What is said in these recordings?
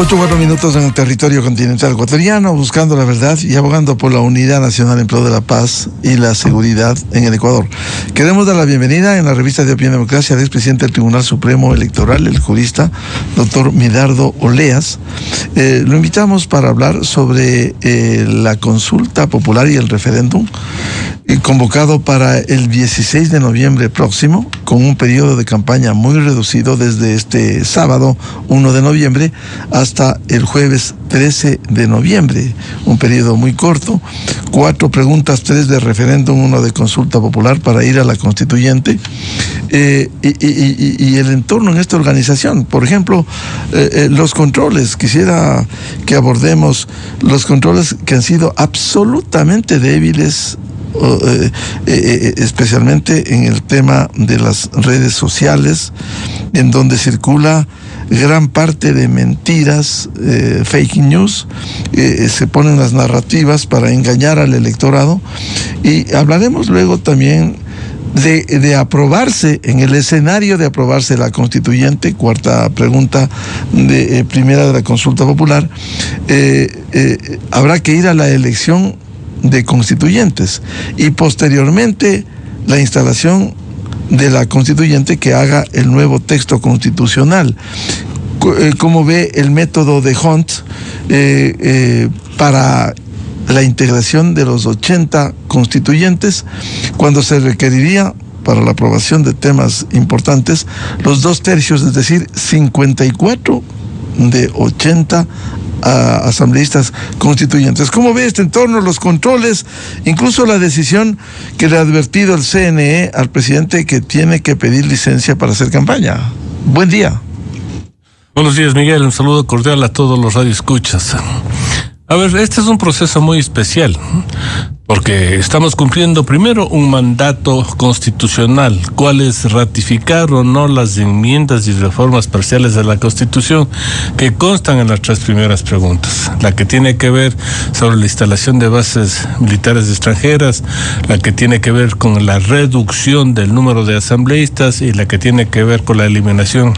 8:04 en el territorio continental ecuatoriano, buscando la verdad y abogando por la unidad nacional en pro de la paz y la seguridad en el Ecuador. Queremos dar la bienvenida en la revista de Opinión y Democracia al expresidente del Tribunal Supremo Electoral, el jurista doctor Medardo Oleas. Lo invitamos para hablar sobre la consulta popular y el referéndum convocado para el 16 de noviembre próximo, con un periodo de campaña muy reducido desde este sábado 1 de noviembre hasta el jueves 13 de noviembre, un periodo muy corto, 4 preguntas, 3 de referéndum, 1 de consulta popular para ir a la constituyente, y el entorno en esta organización. Por ejemplo, los controles, quisiera que abordemos los controles que han sido absolutamente débiles, especialmente en el tema de las redes sociales, en donde circula gran parte de mentiras, fake news, se ponen las narrativas para engañar al electorado, y hablaremos luego también de aprobarse, en el escenario de aprobarse la constituyente, cuarta pregunta de primera de la consulta popular, habrá que ir a la elección de constituyentes y posteriormente la instalación de la constituyente que haga el nuevo texto constitucional. ¿Cómo ve el método de Hunt para la integración de los 80 constituyentes, cuando se requeriría para la aprobación de temas importantes los 2/3, es decir, 54 de 80 asambleístas constituyentes? ¿Cómo ve este entorno, los controles, incluso la decisión que le ha advertido el CNE al presidente que tiene que pedir licencia para hacer campaña? Buen día. Buenos días, Miguel. Un saludo cordial a todos los radioescuchas. A ver, este es un proceso muy especial, porque estamos cumpliendo primero un mandato constitucional, cuál es ratificar o no las enmiendas y reformas parciales de la Constitución que constan en las 3 primeras preguntas. La que tiene que ver sobre la instalación de bases militares extranjeras, la que tiene que ver con la reducción del número de asambleístas y la que tiene que ver con la eliminación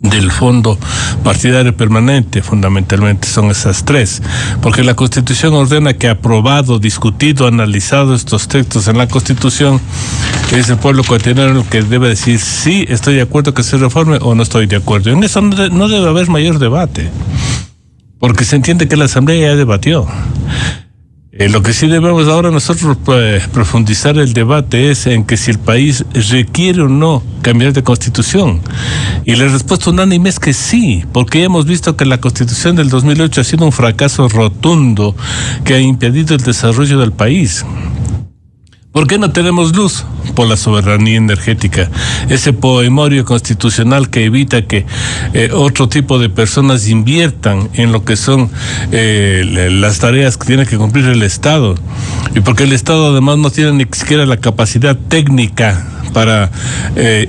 del fondo partidario permanente. Fundamentalmente son esas 3, porque la Constitución ordena que aprobado, discutido, analizado estos textos en la Constitución, es el pueblo ecuatoriano el que debe decir sí, estoy de acuerdo que se reforme o no estoy de acuerdo. En eso no debe haber mayor debate, porque se entiende que la Asamblea ya debatió. Lo que sí debemos ahora nosotros profundizar el debate es en que si el país requiere o no cambiar de constitución. Y la respuesta unánime es que sí, porque hemos visto que la constitución del 2008 ha sido un fracaso rotundo que ha impedido el desarrollo del país. ¿Por qué no tenemos luz? Por la soberanía energética, ese poemorio constitucional que evita que otro tipo de personas inviertan en lo que son las tareas que tiene que cumplir el Estado, y porque el Estado además no tiene ni siquiera la capacidad técnica para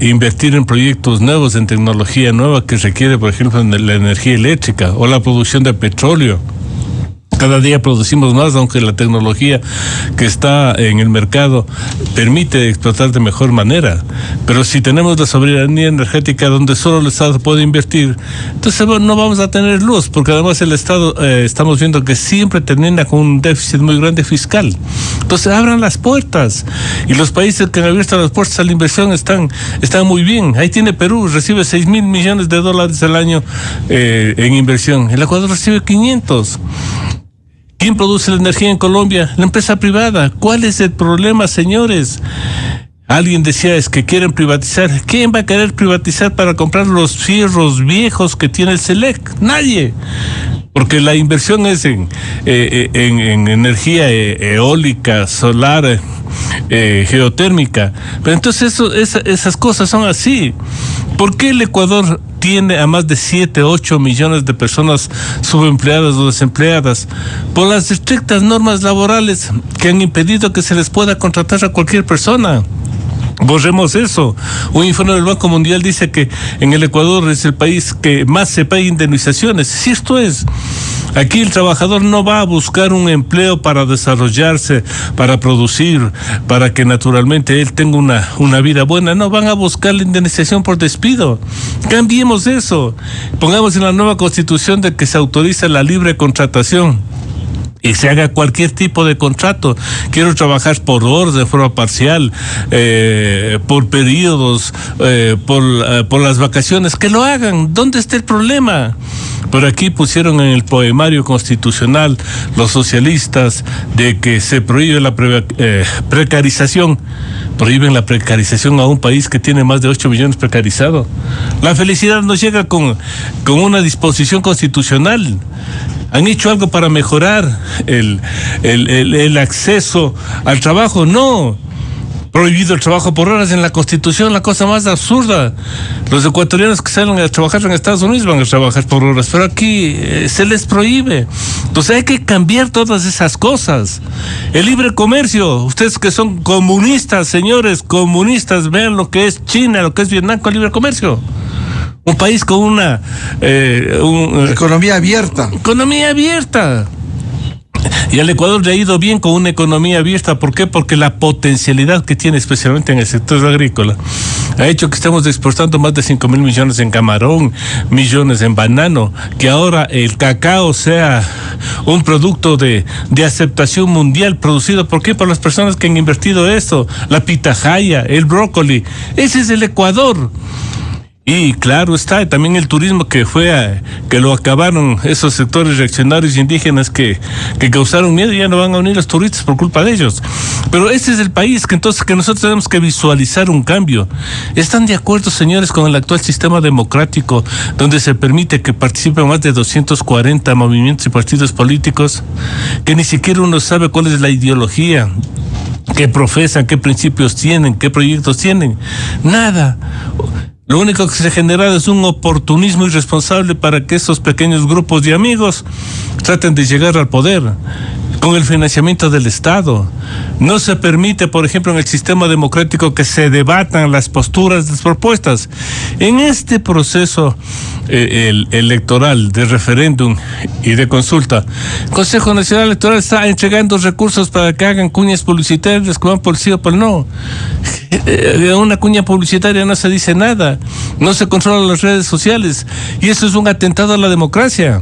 invertir en proyectos nuevos, en tecnología nueva que requiere, por ejemplo, en la energía eléctrica o la producción de petróleo. Cada día producimos más, aunque la tecnología que está en el mercado permite explotar de mejor manera. Pero si tenemos la soberanía energética donde solo el Estado puede invertir, entonces no vamos a tener luz, porque además el Estado estamos viendo que siempre termina con un déficit muy grande fiscal. Entonces abran las puertas, y los países que han abierto las puertas a la inversión están muy bien. Ahí tiene Perú, recibe 6,000 millones de dólares al año en inversión. El Ecuador recibe 500. ¿Quién produce la energía en Colombia? La empresa privada. ¿Cuál es el problema, señores? Alguien decía, es que quieren privatizar. ¿Quién va a querer privatizar para comprar los fierros viejos que tiene el SELEC? Nadie. Porque la inversión es en energía eólica, solar, geotérmica. Pero entonces esas cosas son así. ¿Por qué el Ecuador tiene a más de 7, 8 millones de personas subempleadas o desempleadas? Por las estrictas normas laborales que han impedido que se les pueda contratar a cualquier persona. Borremos eso. Un informe del Banco Mundial dice que en el Ecuador es el país que más se paga indemnizaciones. Si esto es, aquí el trabajador no va a buscar un empleo para desarrollarse, para producir, para que naturalmente él tenga una vida buena. No, van a buscar la indemnización por despido. Cambiemos eso. Pongamos en la nueva Constitución de que se autoriza la libre contratación y se haga cualquier tipo de contrato. Quiero trabajar por horas, de forma parcial, por periodos, por las vacaciones, que lo hagan. ¿Dónde está el problema? Pero aquí pusieron en el poemario constitucional los socialistas de que se prohíbe la precarización. Prohíben la precarización a un país que tiene más de 8 millones precarizados. La felicidad no llega con una disposición constitucional. ¿Han hecho algo para mejorar el acceso al trabajo? No. Prohibido el trabajo por horas en la Constitución, la cosa más absurda. Los ecuatorianos que salen a trabajar en Estados Unidos van a trabajar por horas, pero aquí se les prohíbe. Entonces hay que cambiar todas esas cosas. El libre comercio, ustedes que son comunistas, señores comunistas, vean lo que es China, lo que es Vietnam con libre comercio. Un país con una economía abierta. Economía abierta. Y al Ecuador le ha ido bien con una economía abierta. ¿Por qué? Porque la potencialidad que tiene, especialmente en el sector agrícola, ha hecho que estemos exportando más de 5.000 millones en camarón, millones en banano, que ahora el cacao sea un producto de aceptación mundial producido. ¿Por qué? Por las personas que han invertido esto. La pitahaya, el brócoli. Ese es el Ecuador. Y claro está, también el turismo que lo acabaron esos sectores reaccionarios indígenas que causaron miedo, y ya no van a venir los turistas por culpa de ellos. Pero ese es el país que nosotros tenemos que visualizar un cambio. ¿Están de acuerdo, señores, con el actual sistema democrático donde se permite que participen más de 240 movimientos y partidos políticos, que ni siquiera uno sabe cuál es la ideología que profesan, qué principios tienen, qué proyectos tienen? Nada. Lo único que se genera es un oportunismo irresponsable para que esos pequeños grupos de amigos traten de llegar al poder con el financiamiento del Estado. No se permite, por ejemplo, en el sistema democrático que se debatan las posturas, las propuestas. En este proceso electoral, de referéndum y de consulta, el Consejo Nacional Electoral está entregando recursos para que hagan cuñas publicitarias que van por el sí o por el no. De una cuña publicitaria no se dice nada, no se controlan las redes sociales, y eso es un atentado a la democracia.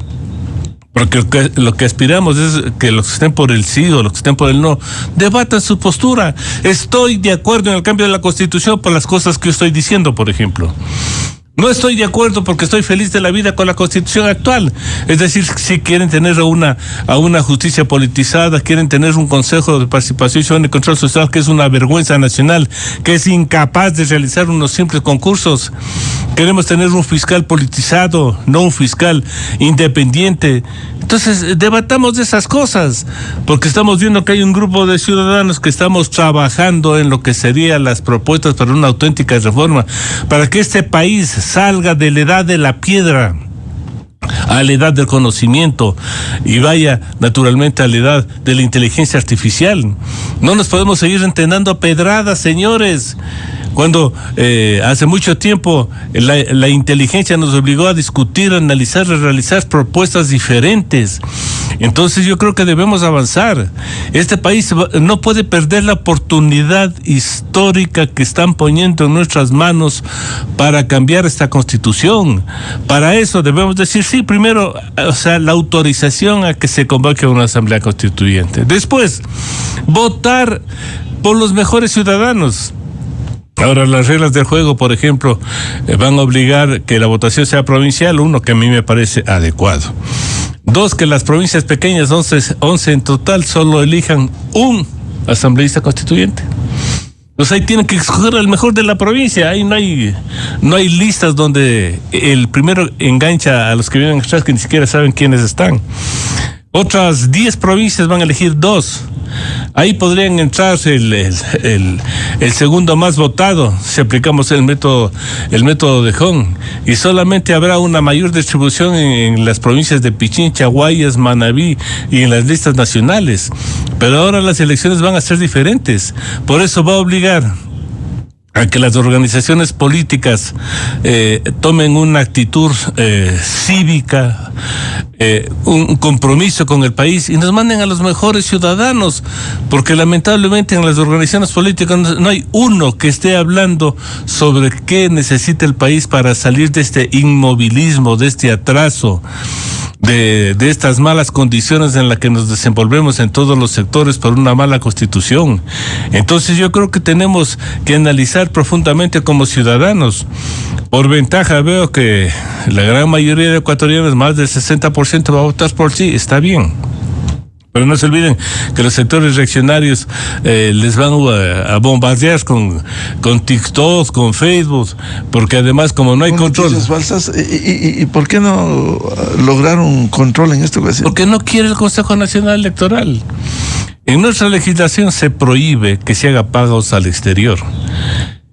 Porque lo que aspiramos es que los que estén por el sí o los que estén por el no debatan su postura. Estoy de acuerdo en el cambio de la Constitución por las cosas que yo estoy diciendo, por ejemplo. No estoy de acuerdo porque estoy feliz de la vida con la Constitución actual. Es decir, si quieren tener a una justicia politizada, quieren tener un Consejo de Participación y Control Social que es una vergüenza nacional, que es incapaz de realizar unos simples concursos. Queremos tener un fiscal politizado, no un fiscal independiente. Entonces, debatamos de esas cosas, porque estamos viendo que hay un grupo de ciudadanos que estamos trabajando en lo que serían las propuestas para una auténtica reforma, para que este país salga de la edad de la piedra a la edad del conocimiento y vaya naturalmente a la edad de la inteligencia artificial. No nos podemos seguir entrenando a pedradas, señores. Cuando hace mucho tiempo la inteligencia nos obligó a discutir, a analizar, a realizar propuestas diferentes. Entonces yo creo que debemos avanzar. Este país no puede perder la oportunidad histórica que están poniendo en nuestras manos para cambiar esta Constitución. Para eso debemos decir sí, primero, la autorización a que se convoque una Asamblea Constituyente. Después, votar por los mejores ciudadanos. Ahora, las reglas del juego, por ejemplo, van a obligar que la votación sea provincial, uno, que a mí me parece adecuado. Dos, que las provincias pequeñas, 11 en total, solo elijan un asambleísta constituyente. Pues ahí tienen que escoger al mejor de la provincia. Ahí no hay listas donde el primero engancha a los que vienen atrás que ni siquiera saben quiénes están. Otras 10 provincias van a elegir 2. Ahí podrían entrar el segundo más votado si aplicamos el método de Hong, y solamente habrá una mayor distribución en las provincias de Pichincha, Guayas, Manabí y en las listas nacionales. Pero ahora las elecciones van a ser diferentes. Por eso va a obligar a que las organizaciones políticas tomen una actitud cívica, un compromiso con el país y nos manden a los mejores ciudadanos, porque lamentablemente en las organizaciones políticas no hay uno que esté hablando sobre qué necesita el país para salir de este inmovilismo, de este atraso, de estas malas condiciones en las que nos desenvolvemos en todos los sectores por una mala constitución. Entonces yo creo que tenemos que analizar profundamente como ciudadanos. Por ventaja veo que la gran mayoría de ecuatorianos, más del 60%, va a votar por sí, está bien. Pero no se olviden que los sectores reaccionarios les van a bombardear con TikTok, con Facebook, porque además como no hay control. Noticias falsas, ¿y por qué no lograr un control en esta ocasión? Porque no quiere el Consejo Nacional Electoral. En nuestra legislación se prohíbe que se haga pagos al exterior.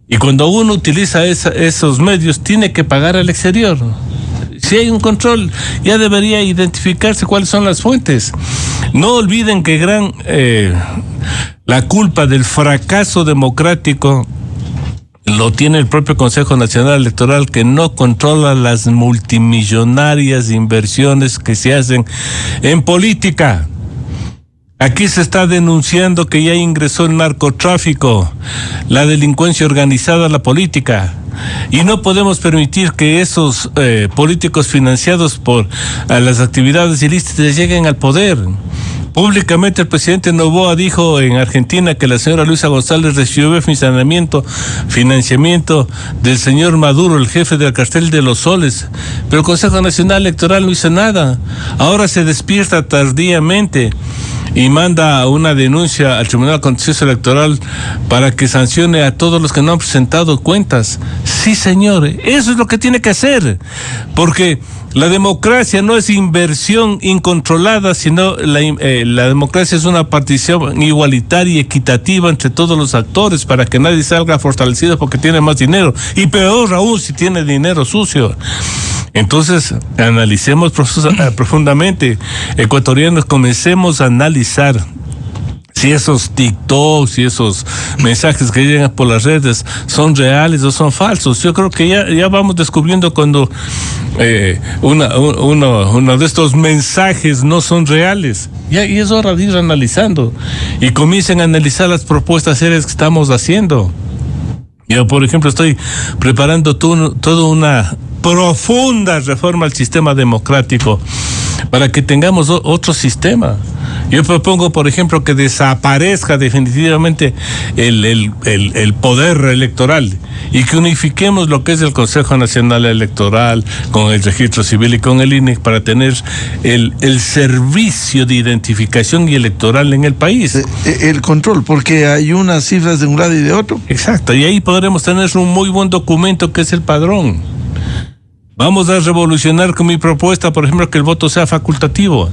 Y cuando uno utiliza esos medios, tiene que pagar al exterior. Si hay un control, ya debería identificarse cuáles son las fuentes. No olviden que la culpa del fracaso democrático lo tiene el propio Consejo Nacional Electoral, que no controla las multimillonarias inversiones que se hacen en política. Aquí se está denunciando que ya ingresó el narcotráfico, la delincuencia organizada a la política. Y no podemos permitir que esos políticos financiados por las actividades ilícitas lleguen al poder. Públicamente el presidente Noboa dijo en Argentina que la señora Luisa González recibió financiamiento del señor Maduro, el jefe del cartel de los soles. Pero el Consejo Nacional Electoral no hizo nada. Ahora se despierta tardíamente y manda una denuncia al Tribunal Contencioso Electoral para que sancione a todos los que no han presentado cuentas. Sí, señor, eso es lo que tiene que hacer, porque la democracia no es inversión incontrolada, sino la democracia es una participación igualitaria y equitativa entre todos los actores para que nadie salga fortalecido porque tiene más dinero, y peor aún si tiene dinero sucio. Entonces, analicemos profundamente, ecuatorianos, comencemos a analizar si esos TikToks y esos mensajes que llegan por las redes son reales o son falsos. Yo creo que ya vamos descubriendo cuando uno de estos mensajes no son reales. Y es hora de ir analizando y comiencen a analizar las propuestas serias que estamos haciendo. Yo, por ejemplo, estoy preparando toda una profunda reforma al sistema democrático para que tengamos otro sistema. Yo propongo, por ejemplo, que desaparezca definitivamente el poder electoral y que unifiquemos lo que es el Consejo Nacional Electoral con el Registro Civil y con el INE para tener el servicio de identificación y electoral en el país. El control, porque hay unas cifras de un lado y de otro. Exacto, y ahí podremos tener un muy buen documento que es el padrón. Vamos a revolucionar con mi propuesta, por ejemplo, que el voto sea facultativo,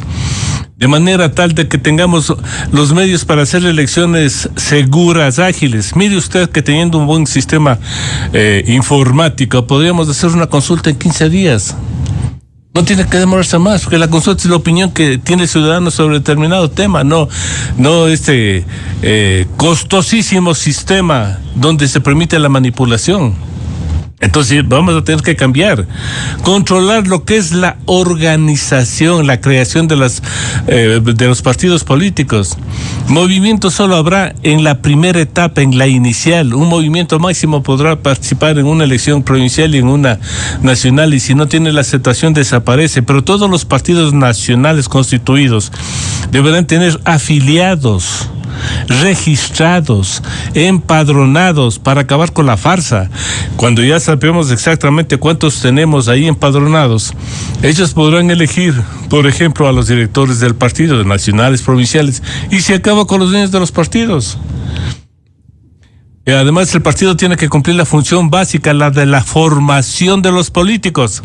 de manera tal de que tengamos los medios para hacer elecciones seguras, ágiles. Mire usted que teniendo un buen sistema informático, podríamos hacer una consulta en 15 días. No tiene que demorarse más, porque la consulta es la opinión que tiene el ciudadano sobre determinado tema, no este costosísimo sistema donde se permite la manipulación. Entonces vamos a tener que cambiar, controlar lo que es la organización, la creación de los partidos políticos. Movimiento solo habrá en la primera etapa, en la inicial. Un movimiento máximo podrá participar en una elección provincial y en una nacional, y si no tiene la aceptación desaparece. Pero todos los partidos nacionales constituidos deberán tener afiliados, registrados, empadronados, para acabar con la farsa. Cuando ya sabemos exactamente cuántos tenemos ahí empadronados, ellos podrán elegir, por ejemplo, a los directores del partido, de nacionales, provinciales, y se acaba con los dueños de los partidos. Y además el partido tiene que cumplir la función básica, la de la formación de los políticos.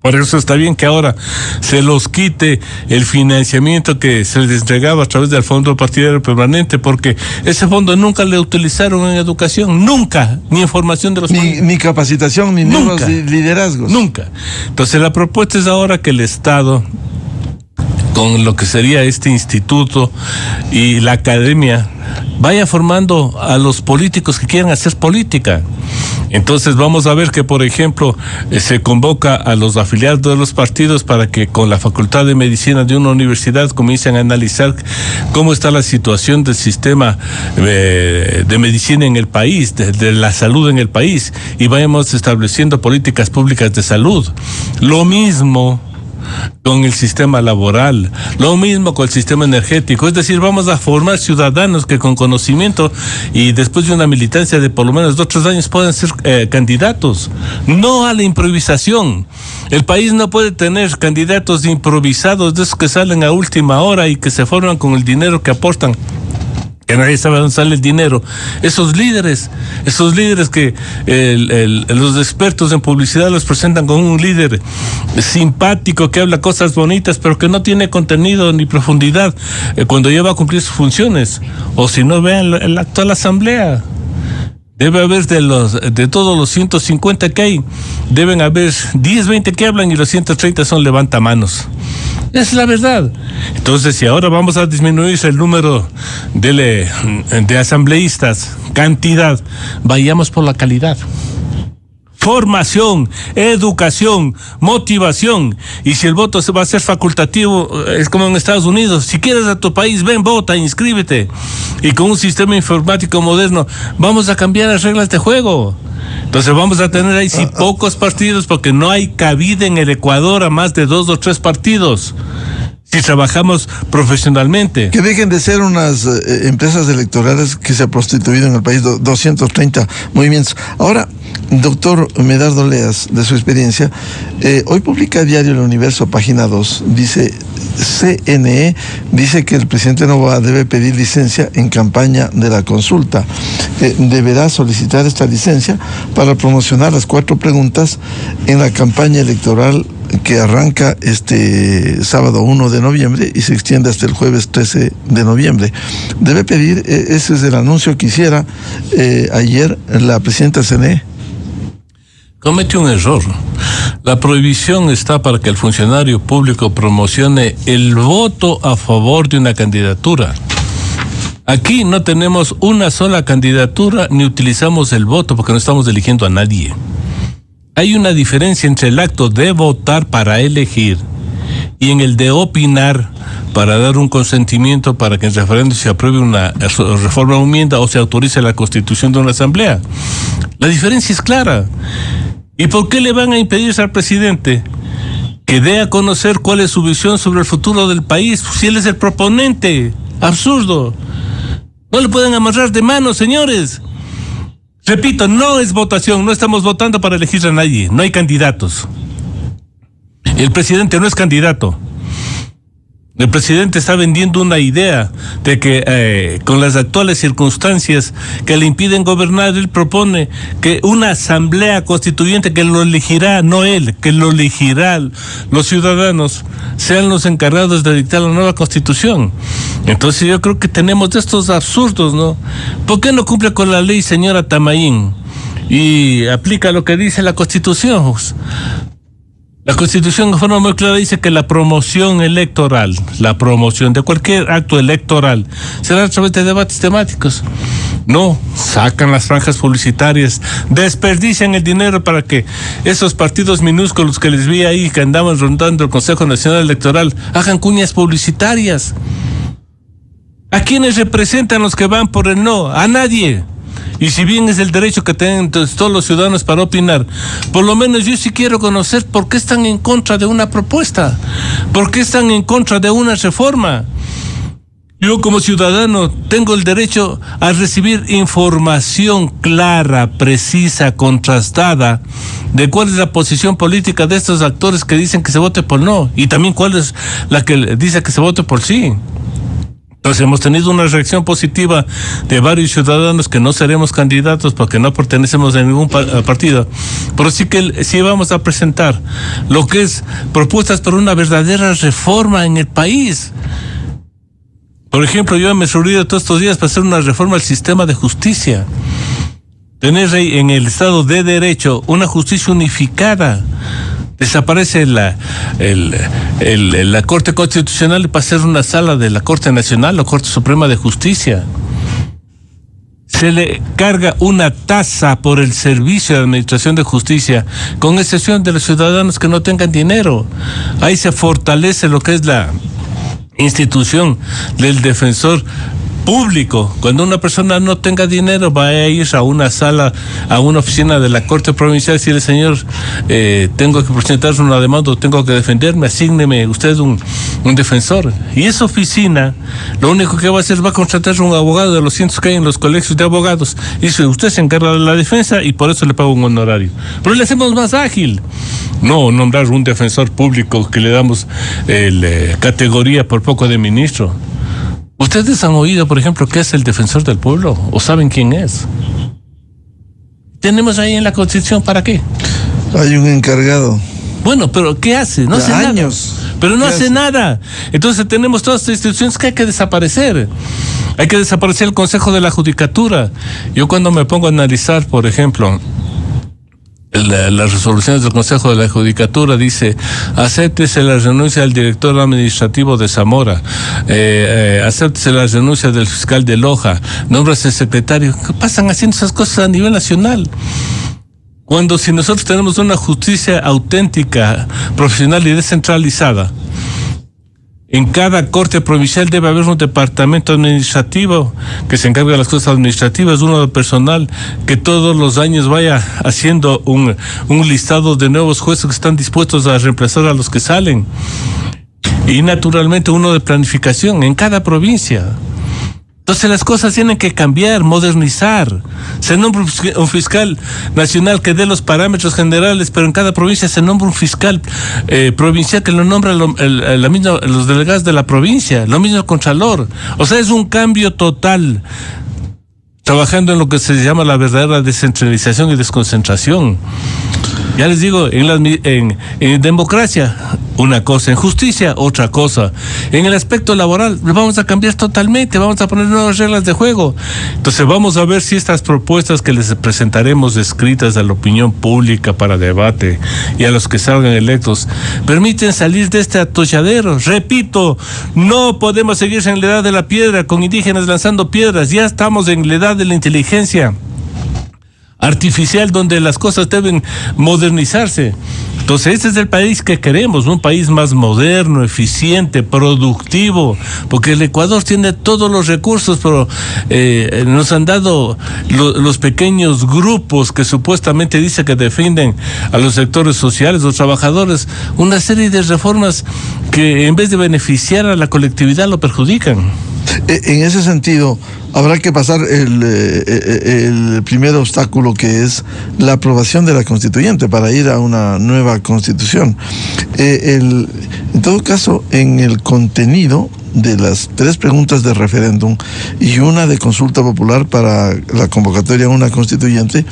Por eso está bien que ahora se los quite el financiamiento que se les entregaba a través del Fondo Partidario Permanente, porque ese fondo nunca le utilizaron en educación, nunca, ni en formación de los ni capacitación, ni nuevos liderazgos. Nunca. Entonces la propuesta es ahora que el Estado, con lo que sería este instituto y la academia, vaya formando a los políticos que quieran hacer política. Entonces vamos a ver que, por ejemplo, se convoca a los afiliados de los partidos para que con la Facultad de Medicina de una universidad comiencen a analizar cómo está la situación del sistema de medicina en el país, de la salud en el país, y vayamos estableciendo políticas públicas de salud. Lo mismo con el sistema laboral, lo mismo con el sistema energético. Es decir, vamos a formar ciudadanos que con conocimiento y después de una militancia de por lo menos 2 o 3 años puedan ser candidatos, no a la improvisación. El país no puede tener candidatos improvisados, de esos que salen a última hora y que se forman con el dinero que aportan, que nadie sabe dónde sale el dinero. Esos líderes que los expertos en publicidad los presentan como un líder simpático que habla cosas bonitas, pero que no tiene contenido ni profundidad cuando ya va a cumplir sus funciones. O si no, vean la actual asamblea. Debe haber de todos los 150 que hay, deben haber 10, 20 que hablan y los 130 son levantamanos. Es la verdad. Entonces, si ahora vamos a disminuir el número de asambleístas, cantidad, vayamos por la calidad. Formación, educación, motivación. Y si el voto va a ser facultativo, es como en Estados Unidos. Si quieres a tu país, ven, vota, inscríbete. Y con un sistema informático moderno, vamos a cambiar las reglas de juego. Entonces vamos a tener ahí sí pocos partidos, porque no hay cabida en el Ecuador a más de 2 o 3 partidos. Si trabajamos profesionalmente. Que dejen de ser unas empresas electorales que se ha prostituido en el país 230 movimientos. Ahora, doctor Medardo Leas, de su experiencia, hoy publica Diario El Universo, página 2, dice: CNE dice que el presidente Noboa debe pedir licencia en campaña de la consulta. Deberá solicitar esta licencia para promocionar las 4 preguntas en la campaña electoral que arranca este sábado 1 de noviembre y se extiende hasta el jueves 13 de noviembre. Debe pedir, ese es el anuncio que hiciera ayer la presidenta CNE. Comete un error. La prohibición está para que el funcionario público promocione el voto a favor de una candidatura. Aquí no tenemos una sola candidatura ni utilizamos el voto porque no estamos eligiendo a nadie. Hay una diferencia entre el acto de votar para elegir y en el de opinar para dar un consentimiento para que en referéndum se apruebe una reforma o enmienda o se autorice la constitución de una asamblea. La diferencia es clara. ¿Y por qué le van a impedir al presidente que dé a conocer cuál es su visión sobre el futuro del país si él es el proponente? Absurdo. No le pueden amarrar de mano, señores. Repito, no es votación, no estamos votando para elegir a nadie, no hay candidatos. El presidente no es candidato. El presidente está vendiendo una idea de que con las actuales circunstancias que le impiden gobernar, él propone que una asamblea constituyente que lo elegirá, no él, que lo elegirá los ciudadanos, sean los encargados de dictar la nueva constitución. Entonces yo creo que tenemos de estos absurdos, ¿no? ¿Por qué no cumple con la ley, señora Tamaín, y aplica lo que dice la constitución? La Constitución de forma muy clara dice que la promoción electoral, la promoción de cualquier acto electoral, será a través de debates temáticos. No, sacan las franjas publicitarias, desperdician el dinero para que esos partidos minúsculos que les vi ahí, que andaban rondando el Consejo Nacional Electoral, hagan cuñas publicitarias. ¿A quiénes representan los que van por el no? A nadie. Y si bien es el derecho que tienen todos los ciudadanos para opinar, por lo menos yo sí quiero conocer por qué están en contra de una propuesta, por qué están en contra de una reforma. Yo como ciudadano tengo el derecho a recibir información clara, precisa, contrastada de cuál es la posición política de estos actores que dicen que se vote por no y también cuál es la que dice que se vote por sí. Entonces hemos tenido una reacción positiva de varios ciudadanos que no seremos candidatos porque no pertenecemos a ningún partido, pero sí que sí vamos a presentar lo que es propuestas por una verdadera reforma en el país. Por ejemplo, yo me he reunido todos estos días para hacer una reforma al sistema de justicia. Tener en el Estado de Derecho una justicia unificada. Desaparece la Corte Constitucional para hacer una sala de la Corte Nacional o Corte Suprema de Justicia. se le carga una tasa por el servicio de administración de justicia, con excepción de los ciudadanos que no tengan dinero. Ahí se fortalece lo que es la institución del defensor público. Cuando una persona no tenga dinero, va a ir a una sala, a una oficina de la Corte Provincial y decirle: señor, tengo que presentar una demanda, tengo que defenderme, asígneme usted un defensor. Y esa oficina, lo único que va a hacer, va a contratar un abogado de los cientos que hay en los colegios de abogados. Y dice: usted se encarga de la defensa y por eso le pago un honorario. Pero le hacemos más ágil. No nombrar un defensor público que le damos categoría por poco de ministro. ¿Ustedes han oído, por ejemplo, qué es el defensor del pueblo? ¿O saben quién es? ¿Tenemos ahí en la Constitución para qué? Hay un encargado. Bueno, pero ¿qué hace? No hace años. Nada. Pero no hace nada. Entonces tenemos todas estas instituciones que hay que desaparecer. Hay que desaparecer el Consejo de la Judicatura. Yo cuando me pongo a analizar, por ejemplo, las resoluciones del Consejo de la Judicatura, dice: acéptese la renuncia del director administrativo de Zamora, acéptese la renuncia del fiscal de Loja, nómbrase secretario. ¿Qué pasan haciendo esas cosas a nivel nacional? Cuando si nosotros tenemos una justicia auténtica, profesional y descentralizada, en cada corte provincial debe haber un departamento administrativo que se encargue de las cosas administrativas, uno de personal que todos los años vaya haciendo un listado de nuevos jueces que están dispuestos a reemplazar a los que salen. Y naturalmente uno de planificación en cada provincia. Entonces las cosas tienen que cambiar, modernizar. Se nombra un fiscal nacional que dé los parámetros generales, pero en cada provincia se nombra un fiscal provincial que lo nombra los delegados de la provincia, lo mismo el contralor. O sea, es un cambio total, trabajando en lo que se llama la verdadera descentralización y desconcentración. Ya les digo, en democracia una cosa, en justicia otra cosa. En el aspecto laboral lo vamos a cambiar totalmente, vamos a poner nuevas reglas de juego. Entonces vamos a ver si estas propuestas que les presentaremos escritas a la opinión pública para debate y a los que salgan electos permiten salir de este atolladero. Repito, no podemos seguir en la edad de la piedra con indígenas lanzando piedras. Ya estamos en la edad de la inteligencia artificial, donde las cosas deben modernizarse. Entonces este es el país que queremos, un país más moderno, eficiente, productivo, porque el Ecuador tiene todos los recursos, pero nos han dado los pequeños grupos que supuestamente dicen que defienden a los sectores sociales, los trabajadores, una serie de reformas que en vez de beneficiar a la colectividad lo perjudican. En ese sentido, habrá que pasar el primer obstáculo, que es la aprobación de la constituyente para ir a una nueva constitución. En todo caso, en el contenido de las 3 preguntas de referéndum y una de consulta popular para la convocatoria a una constituyente,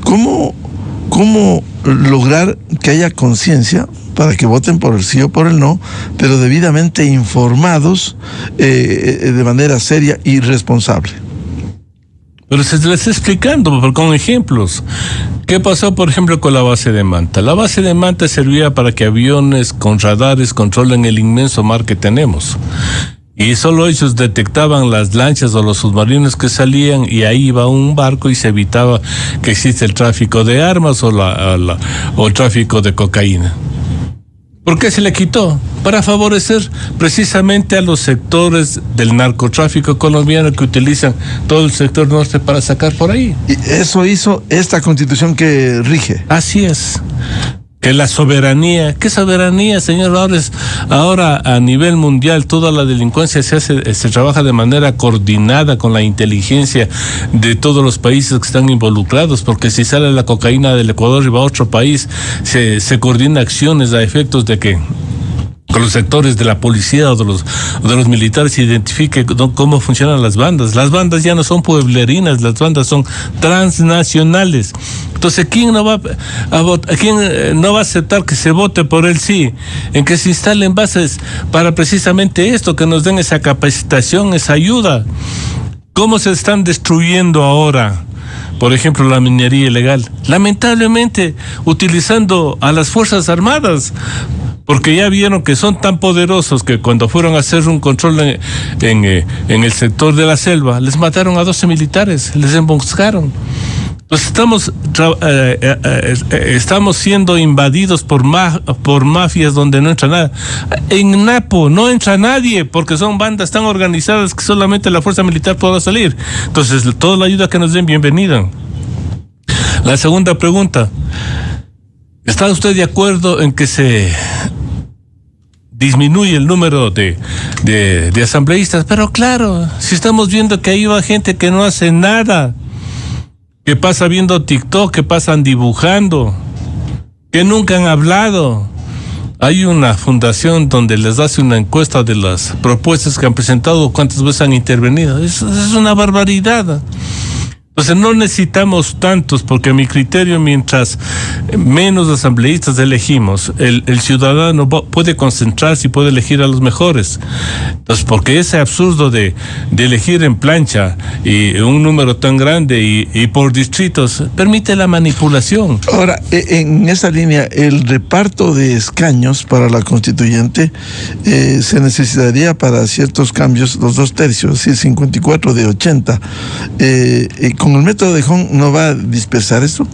¿cómo lograr que haya conciencia para que voten por el sí o por el no, pero debidamente informados, de manera seria y responsable? Pero se les está explicando con ejemplos. ¿Qué pasó, por ejemplo, con la base de Manta? La base de Manta servía para que aviones con radares controlen el inmenso mar que tenemos. Y solo ellos detectaban las lanchas o los submarinos que salían, y ahí iba un barco y se evitaba que existe el tráfico de armas o el tráfico de cocaína. ¿Por qué se le quitó? Para favorecer precisamente a los sectores del narcotráfico colombiano que utilizan todo el sector norte para sacar por ahí. Y eso hizo esta constitución que rige. Así es. Que la soberanía, ¿qué soberanía, señor? Ahora a nivel mundial toda la delincuencia se trabaja de manera coordinada con la inteligencia de todos los países que están involucrados, porque si sale la cocaína del Ecuador y va a otro país, se coordina acciones a efectos de que con los sectores de la policía o de los militares se identifique cómo funcionan las bandas. Las bandas ya no son pueblerinas, las bandas son transnacionales. Entonces, ¿quién no va a aceptar que se vote por el sí? En que se instalen bases para precisamente esto, que nos den esa capacitación, esa ayuda. ¿Cómo se están destruyendo ahora, por ejemplo, la minería ilegal? Lamentablemente, utilizando a las Fuerzas Armadas. porque ya vieron que son tan poderosos que cuando fueron a hacer un control en el sector de la selva, les mataron a 12 militares, les emboscaron. Pues estamos siendo invadidos por mafias donde no entra nada. En Napo no entra nadie porque son bandas tan organizadas que solamente la fuerza militar podrá salir. Entonces, toda la ayuda que nos den, bienvenida. La segunda pregunta: ¿está usted de acuerdo en que se disminuye el número de asambleístas? Pero claro, si estamos viendo que ahí va gente que no hace nada, que pasa viendo TikTok, que pasan dibujando, que nunca han hablado. Hay una fundación donde les hace una encuesta de las propuestas que han presentado, cuántas veces han intervenido. Es una barbaridad. Entonces no necesitamos tantos, porque a mi criterio, mientras menos asambleístas elegimos, el ciudadano puede concentrarse y puede elegir a los mejores. Entonces, porque ese absurdo de elegir en plancha y un número tan grande y por distritos permite la manipulación. Ahora, en esa línea, el reparto de escaños para la constituyente se necesitaría para ciertos cambios los 2/3, sí, 54 de 80. ¿Con el método de Hong no va a dispersar eso?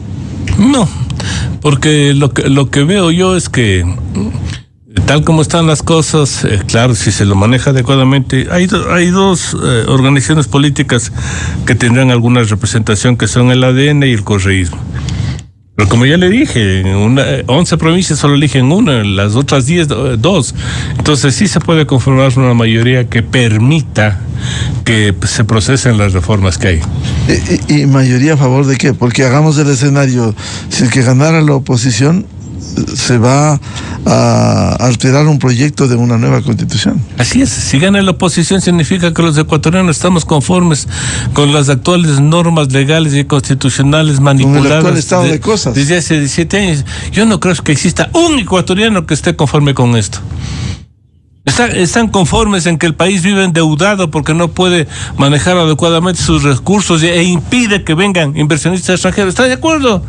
No, porque lo que veo yo es que, tal como están las cosas, claro, si se lo maneja adecuadamente, hay dos organizaciones políticas que tendrán alguna representación, que son el ADN y el correísmo. Pero como ya le dije, en 11 provincias solo eligen una, en las otras 10, 2. Entonces sí se puede conformar una mayoría que permita que se procesen las reformas que hay. ¿Y mayoría a favor de qué? Porque hagamos el escenario, si el que ganara la oposición, se va a alterar un proyecto de una nueva constitución. Así es, si gana la oposición significa que los ecuatorianos estamos conformes con las actuales normas legales y constitucionales manipuladas. Con el actual estado de cosas. Desde hace 17 años. Yo no creo que exista un ecuatoriano que esté conforme con esto. Están conformes en que el país vive endeudado porque no puede manejar adecuadamente sus recursos e impide que vengan inversionistas extranjeros. ¿Está de acuerdo?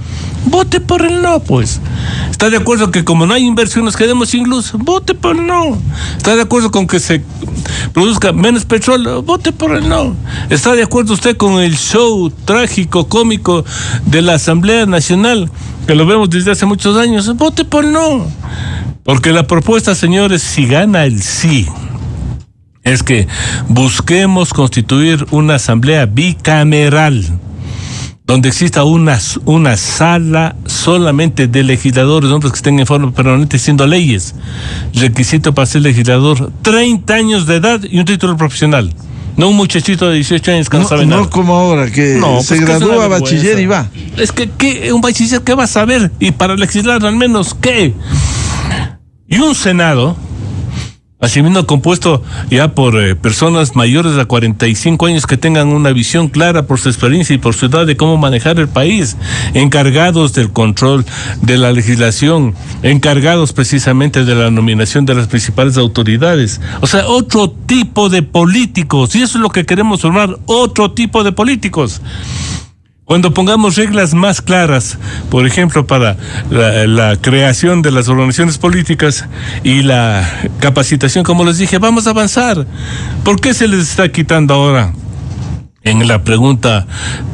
Vote por el no, pues. ¿Está de acuerdo que como no hay inversión nos quedemos sin luz? Vote por el no. ¿Está de acuerdo con que se produzca menos petróleo? Vote por el no. ¿Está de acuerdo usted con el show trágico, cómico de la Asamblea Nacional, que lo vemos desde hace muchos años? Vote por el no. Porque la propuesta, señores, si gana el sí, es que busquemos constituir una asamblea bicameral, donde exista una sala solamente de legisladores, hombres que estén en forma permanente haciendo leyes. Requisito para ser legislador: 30 años de edad y un título profesional. No un muchachito de 18 años que no sabe nada. No como ahora, que se gradúa a bachiller y va. Es que un bachiller, ¿qué va a saber? Y para legislar al menos, ¿qué? Y un Senado, asimismo compuesto ya por personas mayores de 45 años que tengan una visión clara por su experiencia y por su edad de cómo manejar el país, encargados del control de la legislación, encargados precisamente de la nominación de las principales autoridades. O sea, otro tipo de políticos, y eso es lo que queremos formar, otro tipo de políticos. Cuando pongamos reglas más claras, por ejemplo, para la creación de las organizaciones políticas y la capacitación, como les dije, vamos a avanzar. ¿Por qué se les está quitando ahora, en la pregunta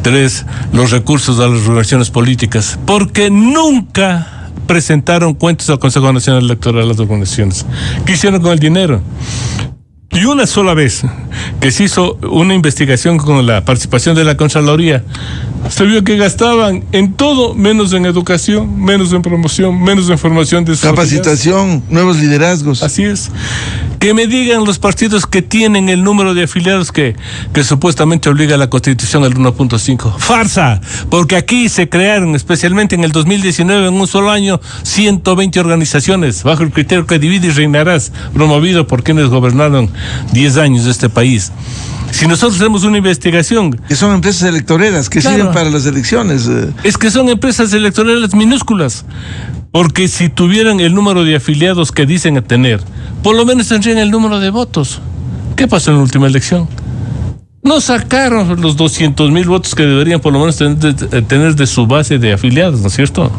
3, los recursos a las organizaciones políticas? Porque nunca presentaron cuentas al Consejo Nacional Electoral a las organizaciones. ¿Qué hicieron con el dinero? Y una sola vez que se hizo una investigación con la participación de la Contraloría, se vio que gastaban en todo menos en educación, menos en promoción, menos en formación de capacitación, nuevos liderazgos. Así es. Que me digan los partidos que tienen el número de afiliados que supuestamente obliga a la Constitución al 1.5. ¡Farsa! Porque aquí se crearon, especialmente en el 2019, en un solo año, 120 organizaciones, bajo el criterio que divide y reinarás, promovido por quienes gobernaron 10 años de este país. Si nosotros hacemos una investigación... Que son empresas electoreras, que sirven para las elecciones. Es que son empresas electorales minúsculas. Porque si tuvieran el número de afiliados que dicen tener, por lo menos tendrían el número de votos. ¿Qué pasó en la última elección? No sacaron los 200,000 votos que deberían por lo menos tener de su base de afiliados, ¿no es cierto?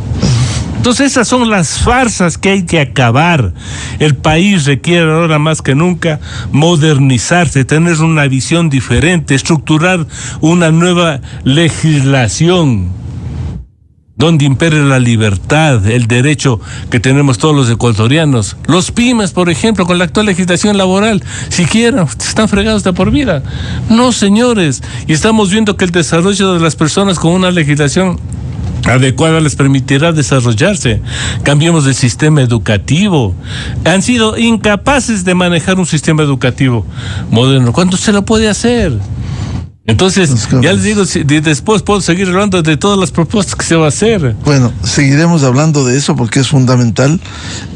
Entonces esas son las farsas que hay que acabar. El país requiere ahora más que nunca modernizarse, tener una visión diferente, estructurar una nueva legislación donde impere la libertad, el derecho que tenemos todos los ecuatorianos. Los pymes, por ejemplo, con la actual legislación laboral, siquiera están fregados de por vida. No, señores. Y estamos viendo que el desarrollo de las personas con una legislación adecuada les permitirá desarrollarse. Cambiemos el sistema educativo. Han sido incapaces de manejar un sistema educativo moderno. ¿Cuándo se lo puede hacer? Entonces, ya les digo, después puedo seguir hablando de todas las propuestas que se va a hacer. Bueno, seguiremos hablando de eso porque es fundamental,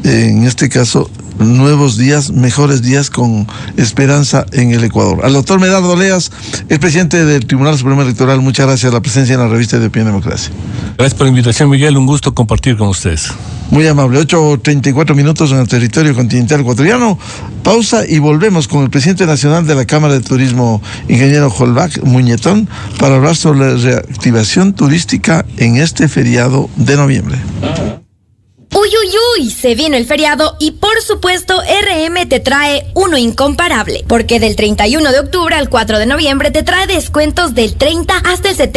en este caso, nuevos días, mejores días con esperanza en el Ecuador. Al doctor Medardo Oleas, el presidente del Tribunal Supremo Electoral, muchas gracias por la presencia en la revista de Opinión y Democracia. Gracias por la invitación, Miguel, un gusto compartir con ustedes. Muy amable, 8:34 minutos en el territorio continental ecuatoriano. Pausa y volvemos con el presidente nacional de la Cámara de Turismo, ingeniero Holbach Muñetón, para hablar sobre la reactivación turística en este feriado de noviembre. Uy, se viene el feriado y por supuesto RM te trae uno incomparable, porque del 31 de octubre al 4 de noviembre te trae descuentos del 30 hasta el 70%.